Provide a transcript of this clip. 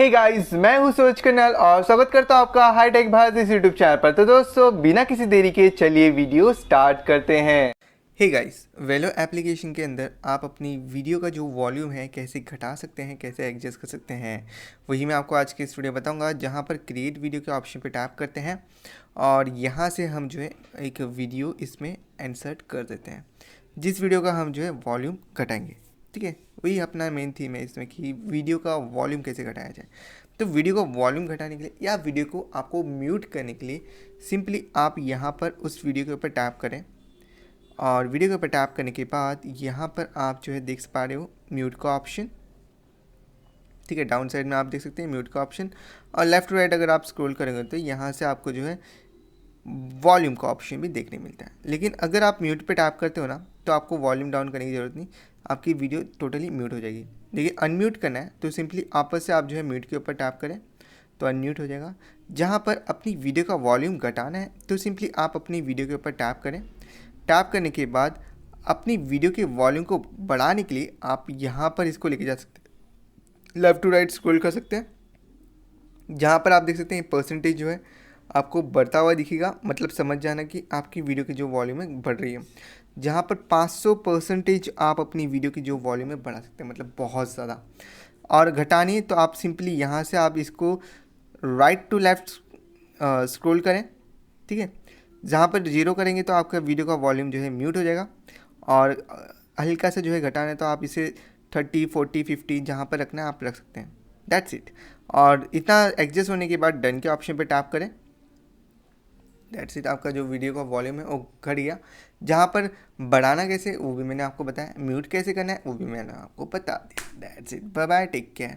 Hey guys, मैं हूं सूरज कन्याल और स्वागत करता हूं आपका हाईटेक भारत इस यूट्यूब चैनल पर। तो दोस्तों, बिना किसी देरी के चलिए वीडियो स्टार्ट करते हैं। हे गाइस, वेलो एप्लीकेशन के अंदर आप अपनी वीडियो का जो वॉल्यूम है कैसे घटा सकते हैं, कैसे एडजस्ट कर सकते हैं, वही मैं आपको आज के इस वीडियो बताऊंगा। जहां पर क्रिएट वीडियो के ऑप्शन पे टैप करते हैं और यहां से हम जो है एक वीडियो इसमें इंसर्ट कर देते हैं, जिस वीडियो का हम जो है वॉल्यूम घटाएंगे। ठीक है, वही अपना मेन थीम है इसमें कि वीडियो का वॉल्यूम कैसे घटाया जाए। तो वीडियो का वॉल्यूम घटाने के लिए या वीडियो को आपको म्यूट करने के लिए सिंपली आप यहाँ पर उस वीडियो के ऊपर टैप करें और वीडियो के ऊपर टैप करने के बाद यहाँ पर आप जो है देख पा रहे हो म्यूट का ऑप्शन। ठीक है, डाउन साइड में आप देख सकते हैं म्यूट का ऑप्शन, और लेफ्ट टू राइट अगर आप स्क्रॉल करेंगे तो यहाँ से आपको जो है वॉल्यूम का ऑप्शन भी देखने मिलता है। लेकिन अगर आप म्यूट पे टैप करते हो ना तो आपको वॉल्यूम डाउन करने की ज़रूरत नहीं, आपकी वीडियो टोटली म्यूट हो जाएगी। लेकिन अनम्यूट करना है तो सिंपली आपस से आप जो है म्यूट के ऊपर टैप करें तो अनम्यूट हो जाएगा। जहाँ पर अपनी वीडियो का वॉल्यूम घटाना है तो सिंपली आप अपनी वीडियो के ऊपर टैप करें। टैप करने के बाद अपनी वीडियो के वॉल्यूम को बढ़ाने के लिए आप यहाँ पर इसको लेके जा सकते हैं, लेफ़्ट टू राइट स्क्रॉल कर सकते हैं। जहाँ पर आप देख सकते हैं परसेंटेज जो है आपको बढ़ता हुआ दिखेगा, मतलब समझ जाना कि आपकी वीडियो की जो वॉल्यूम है बढ़ रही है। जहाँ पर 500% आप अपनी वीडियो की जो वॉल्यूम है बढ़ा सकते हैं, मतलब बहुत ज़्यादा। और घटानी है तो आप सिंपली यहाँ से आप इसको राइट टू लेफ़्ट स्क्रॉल करें। ठीक है, जहाँ पर 0 करेंगे तो आपका वीडियो का वॉल्यूम जो है म्यूट हो जाएगा, और हल्का सा जो है घटाना है तो आप इसे 30, 40, 50 जहाँ पर रखना है आप रख सकते हैं। That's it. और इतना एडजस्ट होने के बाद डन के ऑप्शन पर टैप करें। दैट्स इट, आपका जो वीडियो का वॉल्यूम है वो घट गया। जहाँ पर बढ़ाना कैसे वो भी मैंने आपको बताया, म्यूट कैसे करना है वो भी मैंने आपको बता दिया। That's it, bye bye, take care.